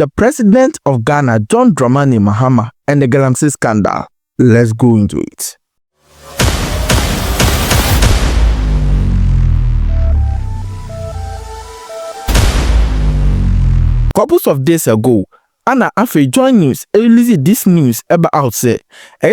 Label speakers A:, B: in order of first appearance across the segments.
A: the president of Ghana, John Dramani Mahama, and the Galamsey scandal. Let's go into it. Couples of days ago, Anna Afe joined news released this news about say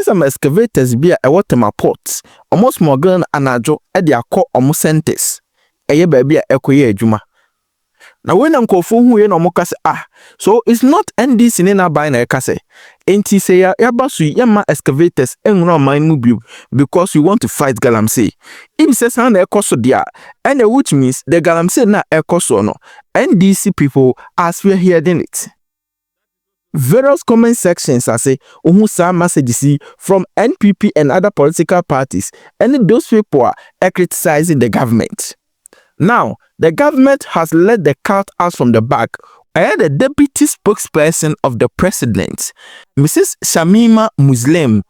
A: some excavators be a water ports almost smuggling anajo e de akọ omo centers eye ba bia ekoye adwuma na when nkofo hu ye no mo kase so it's not NDC ne na buy na kase enti say ya basu yema excavators enro man mu bio because we want to fight Galamsey if say san na ekoso dia and which means the Galamsey na ekoso no NDC people as we are hearing it. Various comment sections are say some messages from NPP and other political parties, and those people are criticizing the government. Now, the government has let the cat out from the bag. I had the deputy spokesperson of the president, Mrs. Shamima Muslim,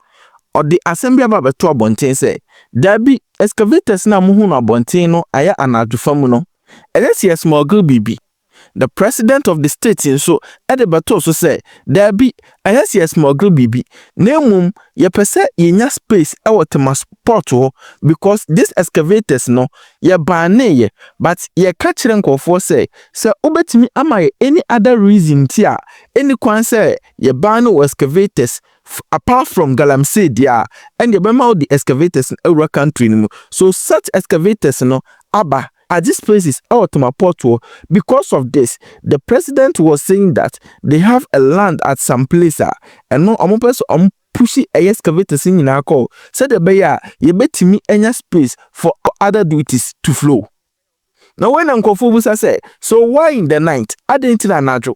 A: or the Assembly of Abatua Bonten say, there be excavators na muhuna Bonteno aya anadufamuno, and let's see a small girl baby. The president of the state so Edebato also say there be a small girl baby. Nemum ye pese yenya space our transport because this excavators no ye bane but ye catching for say ubetimi ama any other reason tia any kwan say ye ban excavators apart from Galamsey dia and ye bema the excavators in our country so such excavators no aba at these places out to my portal. Because of this, the president was saying that they have a land at some place and no person pushy a excavator in our call. Said the bayer, you bet me any space for other duties to flow. Now when Uncle Fubusa say, so why in the night? I didn't know.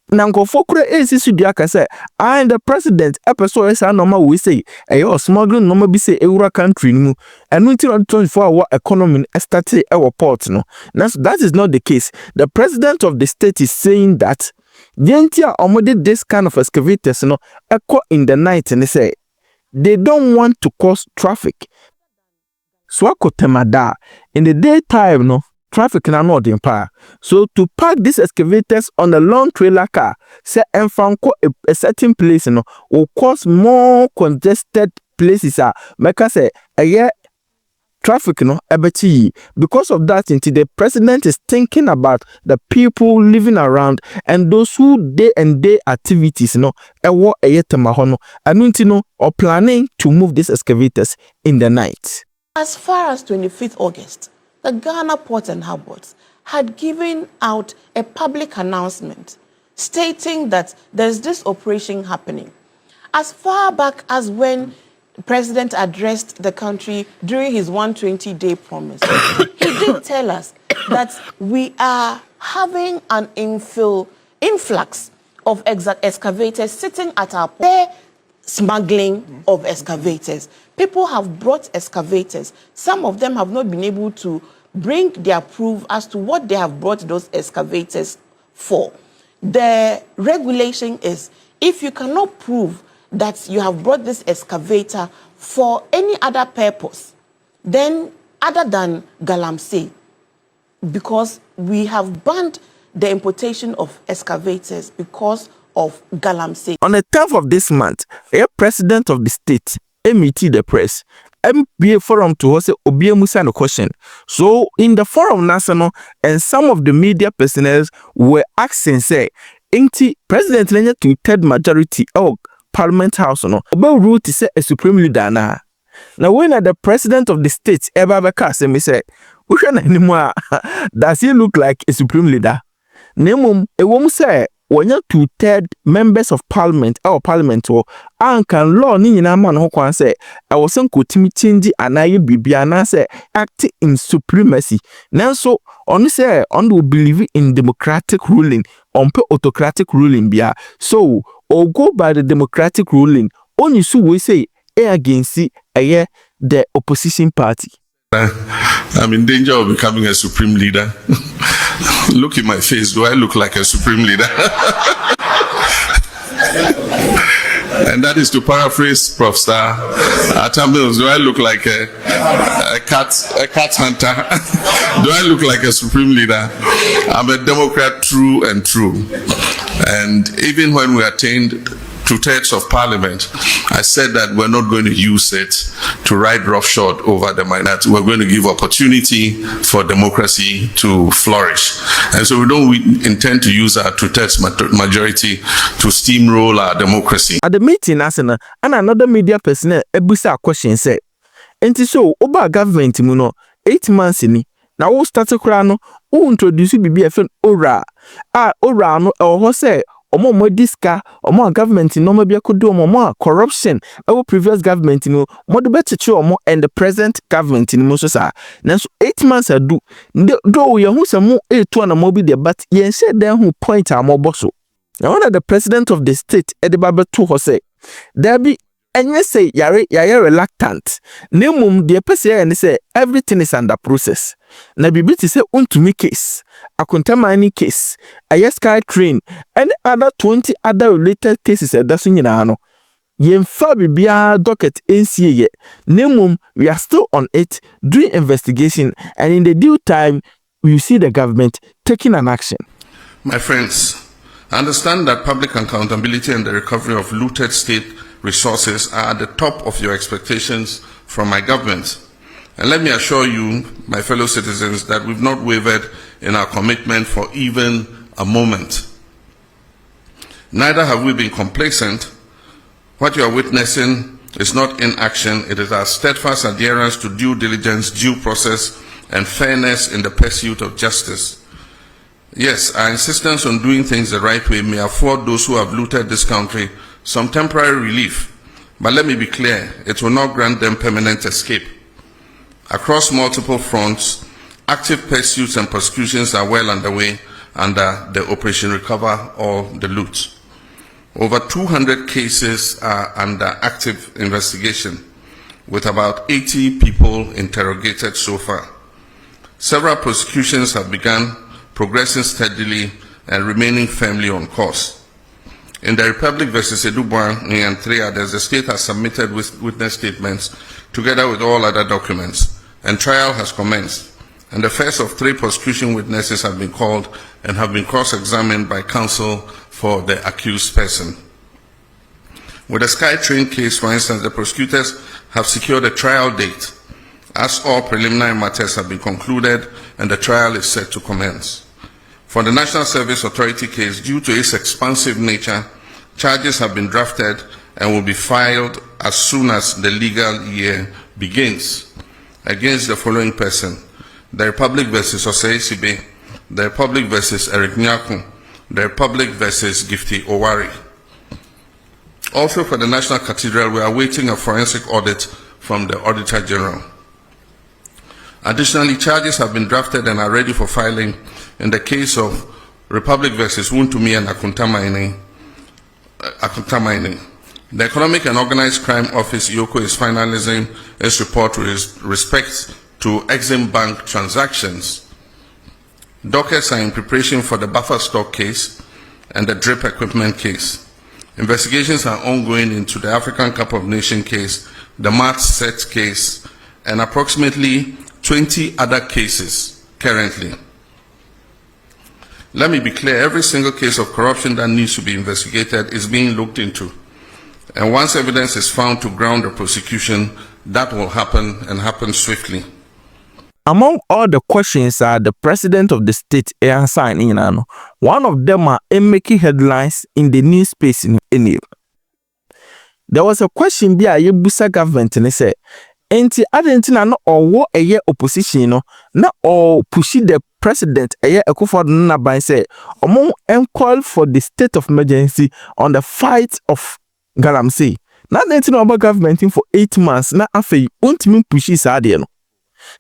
A: Nanko fokure esi diaka say and the president episode is normal we say ayo smuggling normal be say eura country mu and 24 hour economy start our port no. Now that is not the case. The president of the state is saying that the entire omode this kind of excavators no echo in the night and they say they don't want to cause traffic. Swako temada in the daytime no traffic na not in power. So to park these excavators on a long trailer car, say and from a certain place no will cause more congested places make us say traffic no ebeti. Because of that, until the president is thinking about the people living around and those who day and day activities no ewo eyetemahono and or planning to move these excavators in the night.
B: As far as 25th August, the Ghana Ports and Harbours had given out a public announcement stating that there's this operation happening. As far back as when the president addressed the country during his 120-day promise, he did tell us that we are having an influx of excavators sitting at our port. Smuggling of excavators. People have brought excavators. Some of them have not been able to bring their proof as to what they have brought those excavators for. The regulation is if you cannot prove that you have brought this excavator for any other purpose, then other than Galamsey, because we have banned the importation of excavators because of Galamsey.
A: On the 10th of this month, a president of the state meted the press. MPA forum to host Obia Musa no question. So in the forum national and some of the media personnel were asking say, "Inti president Lenya to third majority of Parliament House no about rule to say a supreme leader na." Now when the president of the state Ebabeka say me say, "Which one anymore? Does he look like a supreme leader?" Nemum ewom say when you 2/3 members of parliament or parliament or can law ni nyina man ho kwan say I was nkotimi change anaye bibia na say act in supremacy. Nanso on say on will believe in democratic ruling on pe autocratic ruling bia. So or go by the democratic ruling only so we say against the opposition party.
C: I'm in danger of becoming a supreme leader. Look in my face. Do I look like a supreme leader? And that is to paraphrase Prof. Star. Mills, do I look like a cat hunter? Do I look like a supreme leader? I'm a Democrat, true and true. And even when we attained 2/3 of parliament, I said that we're not going to use it to ride roughshod over the minority. We're going to give opportunity for democracy to flourish. And so we don't intend to use our 2/3 majority to steamroll our democracy.
A: At the meeting, and another media person ebusa question said, "Enti so oba government muno 8 months ni na wo start kura no wo introduce bibi efen ora no ho say omo diska omo government no ma bia kodo omo corruption our previous government no mo de becheche omo and the present government ni mo so sa na so 8 months adu do ye hu se mo etu na mo bi de but yen say den hu point am oboso na one of the president of the state edeba to ho say there be enye say yare reluctant nemum de pese ya ne say everything is under process na bibi ti say untumi case akontamani case sky train and other 20 other related cases edaso nyina no yemfa bibia docket NCA ye nemum we are still on it doing investigation and in the due time we see the government taking an action.
C: My friends, I understand that public accountability and the recovery of looted state resources are at the top of your expectations from my government. And let me assure you, my fellow citizens, that we've not wavered in our commitment for even a moment. Neither have we been complacent. What you are witnessing is not inaction, it is our steadfast adherence to due diligence, due process, and fairness in the pursuit of justice. Yes, our insistence on doing things the right way may afford those who have looted this country some temporary relief, but let me be clear, it will not grant them permanent escape. Across multiple fronts, active pursuits and prosecutions are well underway under the Operation Recover or the Loot. Over 200 cases are under active investigation, with about 80 people interrogated so far. Several prosecutions have begun, progressing steadily and remaining firmly on course. In the Republic versus Edubwan and 3 others, the state has submitted witness statements together with all other documents, and trial has commenced. And the first of 3 prosecution witnesses have been called and have been cross-examined by counsel for the accused person. With the Sky Train case, for instance, the prosecutors have secured a trial date, as all preliminary matters have been concluded and the trial is set to commence. For the National Service Authority case, due to its expansive nature, charges have been drafted and will be filed as soon as the legal year begins against the following person: the Republic versus Osei Sibe, the Republic versus Eric Nyaku, the Republic versus Gifty Owari. Also for the National Cathedral, we are awaiting a forensic audit from the Auditor General. Additionally, charges have been drafted and are ready for filing in the case of Republic versus Wuntumi and Akunta. The Economic and Organized Crime Office, IOCO, is finalizing its report with respect to Exim Bank transactions. Dockets are in preparation for the buffer stock case and the drip equipment case. Investigations are ongoing into the African Cup of Nations case, the March set case, and approximately 20 other cases currently. Let me be clear, every single case of corruption that needs to be investigated is being looked into. And once evidence is found to ground the prosecution, that will happen and happen swiftly.
A: Among all the questions the president of the state answered, one of them are making headlines in the news space in Enil. There was a question by a Busa government and they said, "Enti adentina no owo eye opposition no na o push the president eye Akufo-Addo na ban say omo call for the state of emergency on the fight of Galamsey. Na adentina oba government for 8 months na afei untimi push isa de no."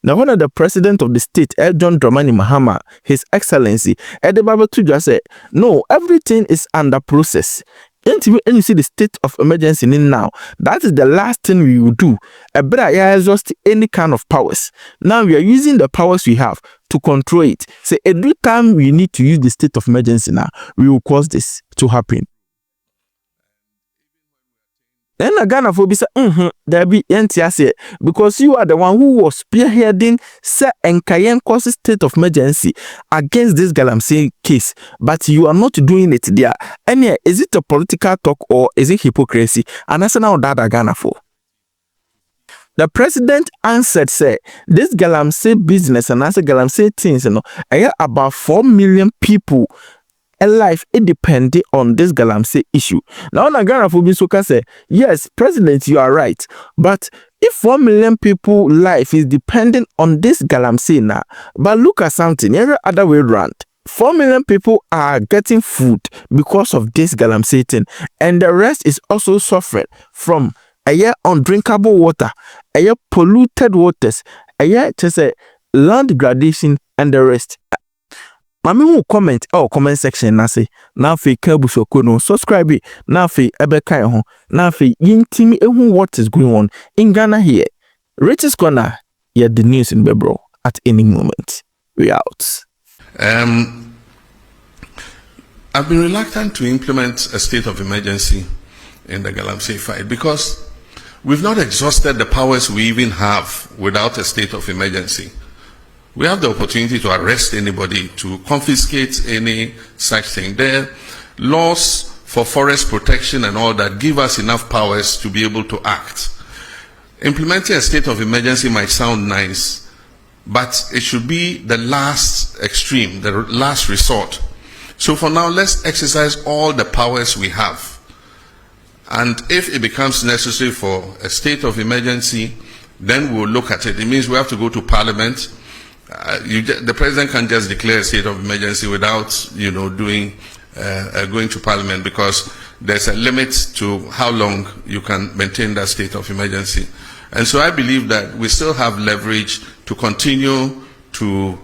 A: Now, one of the president of the state, John DRAMANI Mahama, His Excellency, Edebaba Tuja said, "No, everything is under process. And you see the state of emergency now, that is the last thing we will do. Exhaust any kind of powers. Now we are using the powers we have to control it. So every time we need to use the state of emergency now, we will cause this to happen." Then a Ghana for bisa there be NTS because you are the one who was spearheading Sir Nkayen cause state of emergency against this Galamsey case, but you are not doing it there. And yeah, is it a political talk or is it hypocrisy? And that's now that Ghana for. The president answered, say, this Galamsey business and as a Galamsey things, about 4 million people alive, it depended on this Galamsey issue. Now, Ghana for Bisoka say, yes, president, you are right. But if 4 million people life is dependent on this Galamsey now, but look at something, every other way around. 4 million people are getting food because of this Galamsey thing, and the rest is also suffering from undrinkable water, polluted waters, just a land degradation and the rest. Mami who comment comment section na say na fe kabu soko no subscribe na fe ebeka ho na fe yintimi ehu what is going on in Ghana here. Richest Corner, yeah, the news in Bebro at any moment. We out.
C: I've been reluctant to implement a state of emergency in the Galamsey fight because we've not exhausted the powers we even have without a state of emergency. We have the opportunity to arrest anybody, to confiscate any such thing. There are laws for forest protection and all that give us enough powers to be able to act. Implementing a state of emergency might sound nice, but it should be the last extreme, the last resort. So for now, let's exercise all the powers we have. And if it becomes necessary for a state of emergency, then we'll look at it. It means we have to go to Parliament. The president can't just declare a state of emergency without, going to Parliament, because there's a limit to how long you can maintain that state of emergency. And so I believe that we still have leverage to continue to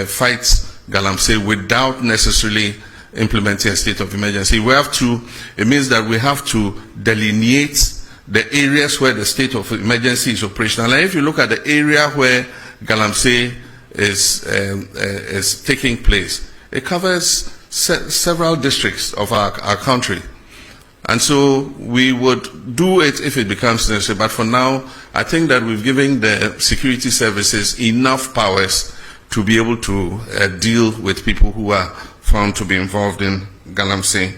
C: fight Galamsey without necessarily implementing a state of emergency. It means that we have to delineate the areas where the state of emergency is operational. And if you look at the area where Galamsey is taking place, it covers several districts of our country. And so we would do it if it becomes necessary. But for now, I think that we've given the security services enough powers to be able to deal with people who are found to be involved in Galamsey.